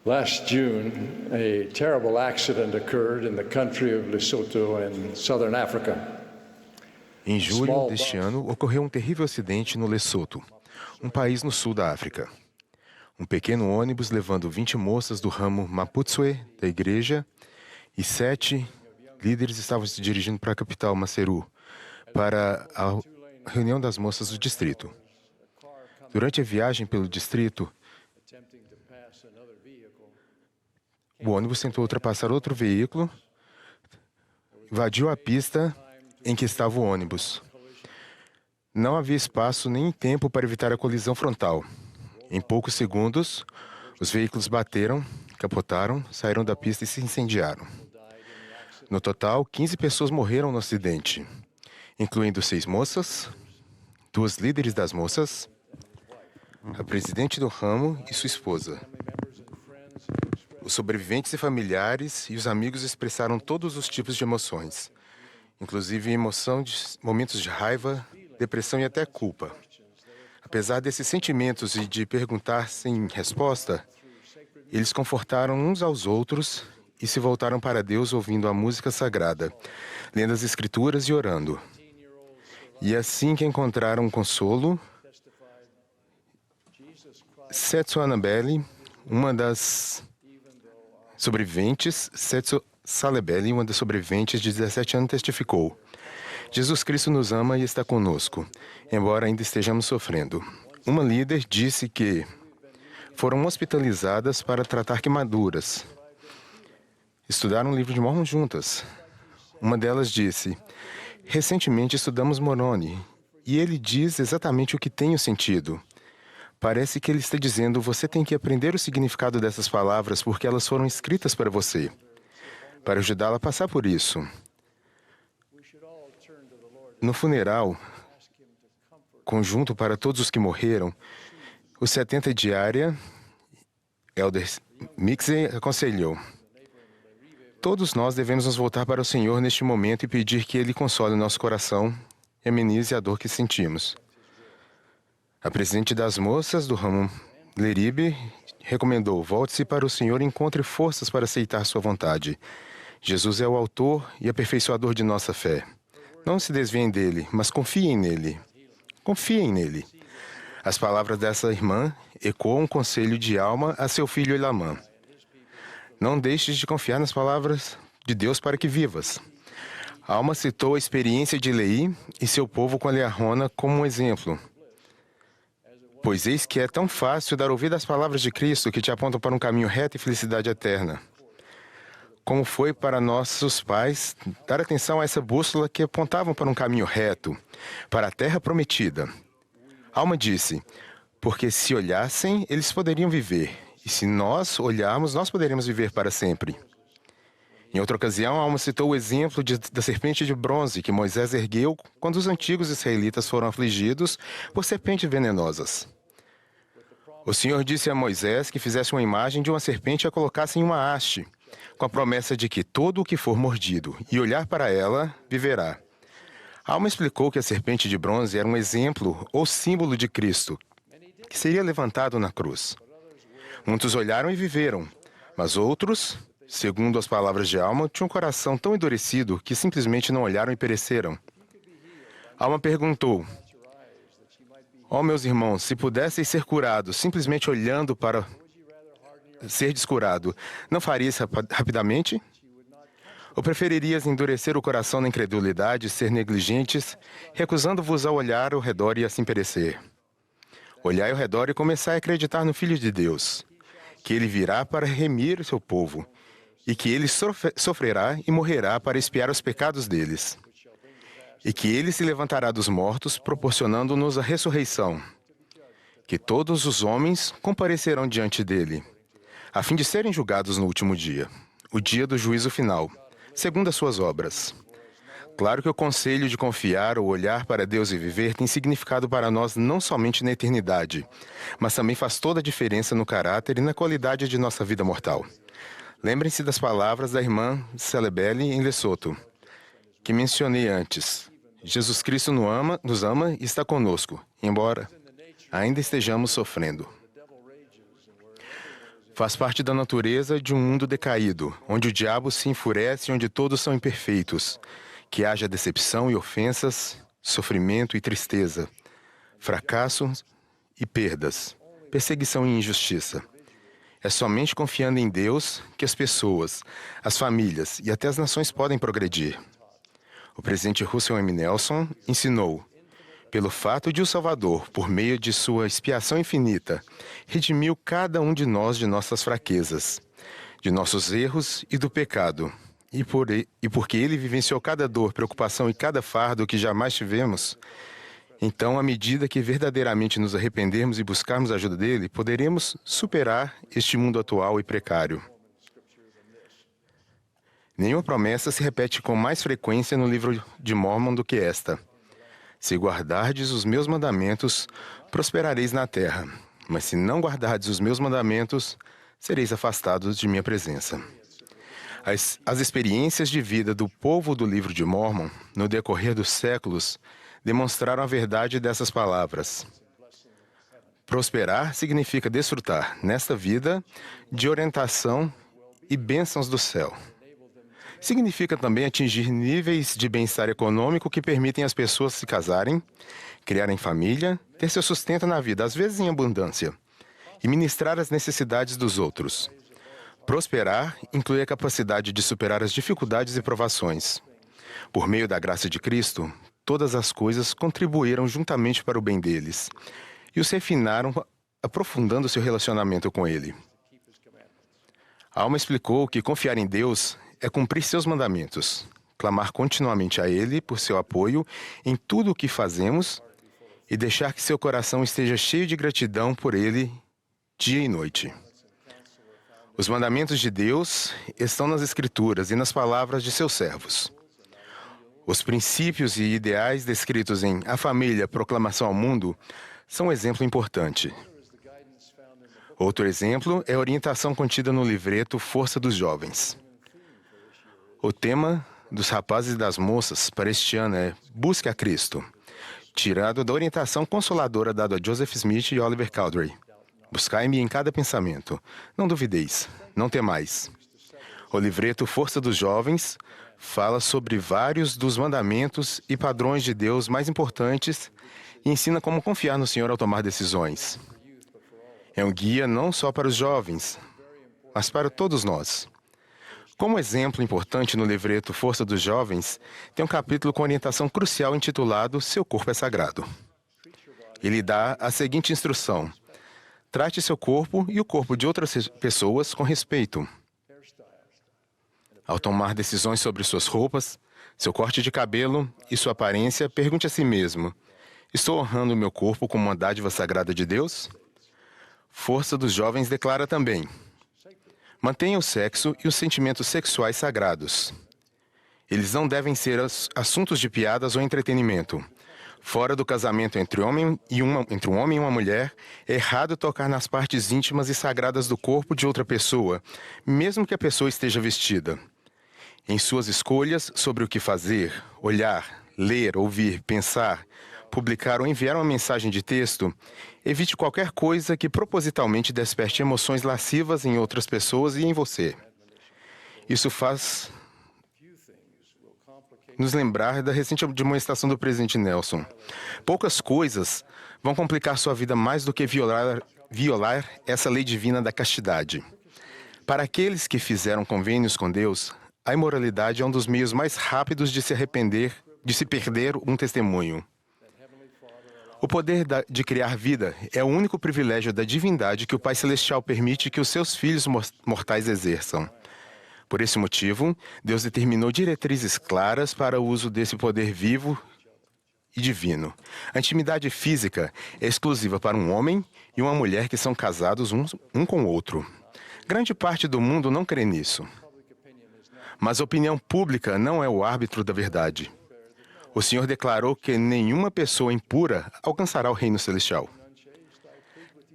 Last June, a terrible accident occurred in the country of Lesotho in southern Africa. Em julho deste ano, ocorreu um terrível acidente no Lesoto, um país no sul da África. Um pequeno ônibus levando 20 moças do ramo Maputswe da igreja e 7 líderes estavam se dirigindo para a capital, Maseru, para a reunião das moças do distrito. Durante a viagem pelo distrito, o ônibus tentou ultrapassar outro veículo, invadiu a pista em que estava o ônibus. Não havia espaço nem tempo para evitar a colisão frontal. Em poucos segundos, os veículos bateram, capotaram, saíram da pista e se incendiaram. No total, 15 pessoas morreram no acidente, incluindo 6 moças, 2 líderes das moças, a presidente do ramo e sua esposa. Os sobreviventes e familiares e os amigos expressaram todos os tipos de emoções, inclusive emoção de momentos de raiva, depressão e até culpa. Apesar desses sentimentos e de perguntar sem resposta, eles confortaram uns aos outros e se voltaram para Deus ouvindo a música sagrada, lendo as escrituras e orando. E assim que encontraram consolo, Setsu Annabelle, uma das sobreviventes, Setsu Salebele, uma das sobreviventes de 17 anos, testificou: Jesus Cristo nos ama e está conosco, embora ainda estejamos sofrendo. Uma líder disse que foram hospitalizadas para tratar queimaduras. Estudaram o livro de Mórmon juntas. Uma delas disse: recentemente estudamos Moroni, e ele diz exatamente o que tenho sentido. Parece que ele está dizendo: você tem que aprender o significado dessas palavras porque elas foram escritas para você, para ajudá-la a passar por isso. No funeral conjunto para todos os que morreram, os 70 de área, Elder Mixey aconselhou: todos nós devemos nos voltar para o Senhor neste momento e pedir que Ele console o nosso coração e amenize a dor que sentimos. A presidente das moças do ramo Leribe recomendou: volte-se para o Senhor e encontre forças para aceitar sua vontade. Jesus é o autor e aperfeiçoador de nossa fé. Não se desviem dele, mas confiem nele. Confiem nele. As palavras dessa irmã ecoam um conselho de alma a seu filho Elamã. Não deixes de confiar nas palavras de Deus para que vivas. Alma citou a experiência de Lei e seu povo com Eliarona como um exemplo. Pois eis que é tão fácil dar ouvido às palavras de Cristo que te apontam para um caminho reto e felicidade eterna. Como foi para nossos pais dar atenção a essa bússola que apontavam para um caminho reto, para a terra prometida. Alma disse: porque se olhassem, eles poderiam viver, e se nós olharmos, nós poderíamos viver para sempre. Em outra ocasião, Alma citou o exemplo da serpente de bronze que Moisés ergueu quando os antigos israelitas foram afligidos por serpentes venenosas. O Senhor disse a Moisés que fizesse uma imagem de uma serpente e a colocasse em uma haste, com a promessa de que todo o que for mordido e olhar para ela, viverá. Alma explicou que a serpente de bronze era um exemplo ou símbolo de Cristo, que seria levantado na cruz. Muitos olharam e viveram, mas outros, segundo as palavras de Alma, tinham um coração tão endurecido que simplesmente não olharam e pereceram. Alma perguntou: ó, meus irmãos, se pudesseis ser curados simplesmente olhando para ser descurado, não faria isso rapidamente? Ou preferirias endurecer o coração na incredulidade, ser negligentes, recusando-vos a olhar ao redor e assim perecer? Olhai ao redor e começai a acreditar no Filho de Deus, que Ele virá para remir o seu povo, e que Ele sofrerá e morrerá para expiar os pecados deles, e que Ele se levantará dos mortos, proporcionando-nos a ressurreição, que todos os homens comparecerão diante dEle, a fim de serem julgados no último dia, o dia do juízo final, segundo as suas obras. Claro que o conselho de confiar ou olhar para Deus e viver tem significado para nós não somente na eternidade, mas também faz toda a diferença no caráter e na qualidade de nossa vida mortal. Lembrem-se das palavras da irmã Celebele em Lesoto, que mencionei antes. Jesus Cristo nos ama e está conosco, embora ainda estejamos sofrendo. Faz parte da natureza de um mundo decaído, onde o diabo se enfurece e onde todos são imperfeitos, que haja decepção e ofensas, sofrimento e tristeza, fracasso e perdas, perseguição e injustiça. É somente confiando em Deus que as pessoas, as famílias e até as nações podem progredir. O presidente Russell M. Nelson ensinou: pelo fato de o Salvador, por meio de sua expiação infinita, redimiu cada um de nós de nossas fraquezas, de nossos erros e do pecado, e porque ele vivenciou cada dor, preocupação e cada fardo que jamais tivemos, então, à medida que verdadeiramente nos arrependermos e buscarmos a ajuda dele, poderemos superar este mundo atual e precário. Nenhuma promessa se repete com mais frequência no livro de Mórmon do que esta: se guardardes os meus mandamentos, prosperareis na terra, mas se não guardardes os meus mandamentos, sereis afastados de minha presença. As experiências de vida do povo do livro de Mórmon, no decorrer dos séculos, demonstraram a verdade dessas palavras. Prosperar significa desfrutar, nesta vida, de orientação e bênçãos do céu. Significa também atingir níveis de bem-estar econômico que permitem às pessoas se casarem, criarem família, ter seu sustento na vida, às vezes em abundância, e ministrar as necessidades dos outros. Prosperar inclui a capacidade de superar as dificuldades e provações. Por meio da graça de Cristo, todas as coisas contribuíram juntamente para o bem deles e os refinaram, aprofundando seu relacionamento com Ele. Alma explicou que confiar em Deus é cumprir seus mandamentos, clamar continuamente a Ele por seu apoio em tudo o que fazemos e deixar que seu coração esteja cheio de gratidão por Ele dia e noite. Os mandamentos de Deus estão nas Escrituras e nas palavras de seus servos. Os princípios e ideais descritos em A Família, Proclamação ao Mundo são um exemplo importante. Outro exemplo é a orientação contida no livreto Força dos Jovens. O tema dos rapazes e das moças para este ano é Busque a Cristo, tirado da orientação consoladora dada a Joseph Smith e Oliver Cowdery. Buscai-me em cada pensamento. Não duvideis, não temais. O livreto Força dos Jovens fala sobre vários dos mandamentos e padrões de Deus mais importantes e ensina como confiar no Senhor ao tomar decisões. É um guia não só para os jovens, mas para todos nós. Como exemplo importante no livreto Força dos Jovens, tem um capítulo com orientação crucial intitulado Seu Corpo é Sagrado. Ele dá a seguinte instrução: trate seu corpo e o corpo de outras pessoas com respeito. Ao tomar decisões sobre suas roupas, seu corte de cabelo e sua aparência, pergunte a si mesmo: estou honrando o meu corpo como uma dádiva sagrada de Deus? Força dos Jovens declara também: mantenha o sexo e os sentimentos sexuais sagrados. Eles não devem ser assuntos de piadas ou entretenimento. Fora do casamento entre um homem e uma mulher, é errado tocar nas partes íntimas e sagradas do corpo de outra pessoa, mesmo que a pessoa esteja vestida. Em suas escolhas sobre o que fazer, olhar, ler, ouvir, pensar, publicar ou enviar uma mensagem de texto, evite qualquer coisa que propositalmente desperte emoções lascivas em outras pessoas e em você. Isso faz nos lembrar da recente admoestação do presidente Nelson. Poucas coisas vão complicar sua vida mais do que violar essa lei divina da castidade. Para aqueles que fizeram convênios com Deus, a imoralidade é um dos meios mais rápidos de se perder um testemunho. O poder de criar vida é o único privilégio da divindade que o Pai Celestial permite que os seus filhos mortais exerçam. Por esse motivo, Deus determinou diretrizes claras para o uso desse poder vivo e divino. A intimidade física é exclusiva para um homem e uma mulher que são casados um com o outro. Grande parte do mundo não crê nisso. Mas a opinião pública não é o árbitro da verdade. O Senhor declarou que nenhuma pessoa impura alcançará o reino celestial.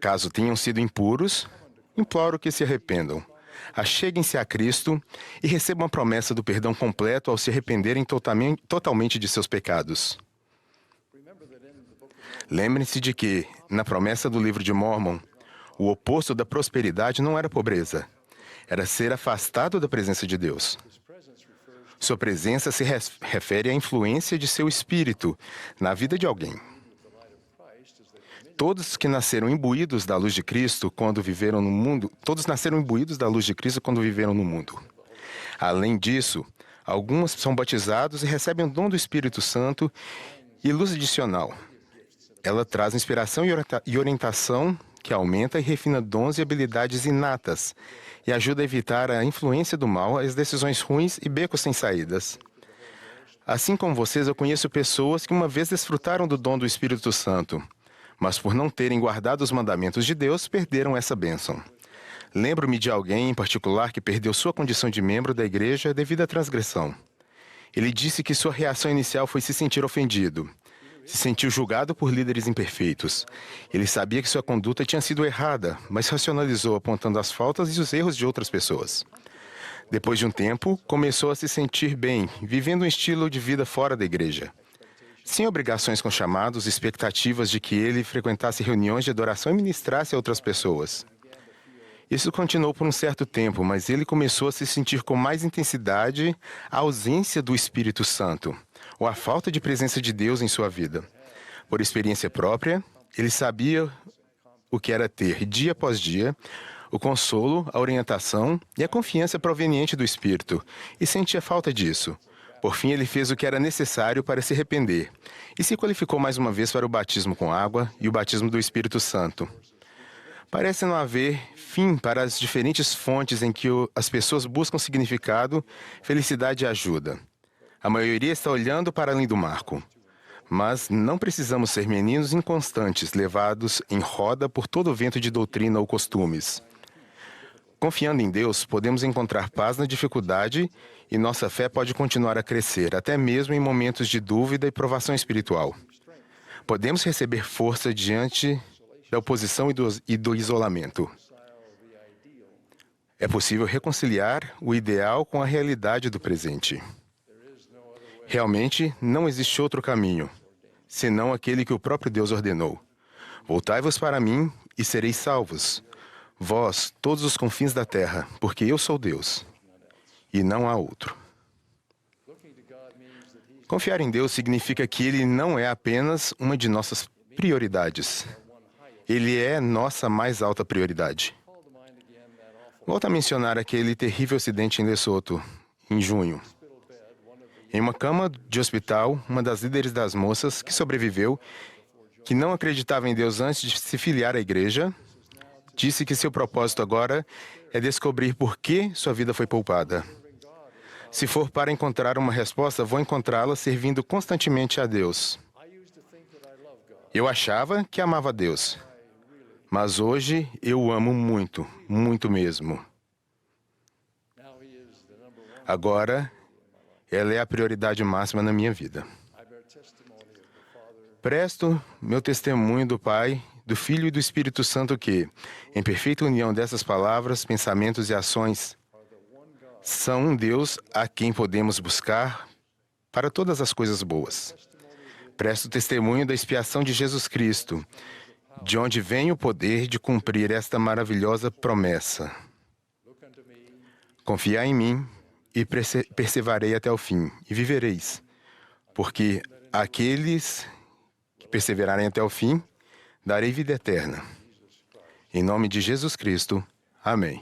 Caso tenham sido impuros, imploro que se arrependam. Acheguem-se a Cristo e recebam a promessa do perdão completo ao se arrependerem totalmente de seus pecados. Lembrem-se de que, na promessa do livro de Mórmon, O oposto da prosperidade não era pobreza, era ser afastado da presença de Deus. Sua presença se refere à influência de seu espírito na vida de alguém. Todos que nasceram imbuídos da luz de Cristo quando viveram no mundo, todos nasceram imbuídos da luz de Cristo quando viveram no mundo. Além disso, alguns são batizados e recebem o dom do Espírito Santo e luz adicional. Ela traz inspiração e orientação que aumenta e refina dons e habilidades inatas e ajuda a evitar a influência do mal, as decisões ruins e becos sem saídas. Assim como vocês, eu conheço pessoas que uma vez desfrutaram do dom do Espírito Santo, mas por não terem guardado os mandamentos de Deus, perderam essa bênção. Lembro-me de alguém em particular que perdeu sua condição de membro da igreja devido à transgressão. Ele disse que sua reação inicial foi se sentir ofendido. Se sentiu julgado por líderes imperfeitos. Ele sabia que sua conduta tinha sido errada, mas racionalizou apontando as faltas e os erros de outras pessoas. Depois de um tempo, começou a se sentir bem, vivendo um estilo de vida fora da igreja. Sem obrigações com chamados e expectativas de que ele frequentasse reuniões de adoração e ministrasse a outras pessoas. Isso continuou por um certo tempo, mas ele começou a se sentir com mais intensidade a ausência do Espírito Santo, ou a falta de presença de Deus em sua vida. Por experiência própria, ele sabia o que era ter, dia após dia, o consolo, a orientação e a confiança proveniente do Espírito, e sentia falta disso. Por fim, ele fez o que era necessário para se arrepender, e se qualificou mais uma vez para o batismo com água e o batismo do Espírito Santo. Parece não haver fim para as diferentes fontes em que as pessoas buscam significado, felicidade e ajuda. A maioria está olhando para além do marco. Mas não precisamos ser meninos inconstantes, levados em roda por todo o vento de doutrina ou costumes. Confiando em Deus, podemos encontrar paz na dificuldade e nossa fé pode continuar a crescer, até mesmo em momentos de dúvida e provação espiritual. Podemos receber força diante da oposição e do isolamento. É possível reconciliar o ideal com a realidade do presente. Realmente, não existe outro caminho, senão aquele que o próprio Deus ordenou. Voltai-vos para mim e sereis salvos, vós, todos os confins da terra, porque eu sou Deus, e não há outro. Confiar em Deus significa que Ele não é apenas uma de nossas prioridades. Ele é nossa mais alta prioridade. Volto a mencionar aquele terrível acidente em Lesoto, em junho. Em uma cama de hospital, uma das líderes das moças, que sobreviveu, que não acreditava em Deus antes de se filiar à igreja, disse que seu propósito agora é descobrir por que sua vida foi poupada. Se for para encontrar uma resposta, vou encontrá-la servindo constantemente a Deus. Eu achava que amava a Deus, mas hoje eu o amo muito, muito mesmo. Agora, ela é a prioridade máxima na minha vida. Presto meu testemunho do Pai, do Filho e do Espírito Santo que, em perfeita união dessas palavras, pensamentos e ações, são um Deus a quem podemos buscar para todas as coisas boas. Presto testemunho da expiação de Jesus Cristo, de onde vem o poder de cumprir esta maravilhosa promessa. Confiai em mim e perseverarei até o fim, e vivereis, porque aqueles que perseverarem até o fim, darei vida eterna. Em nome de Jesus Cristo. Amém.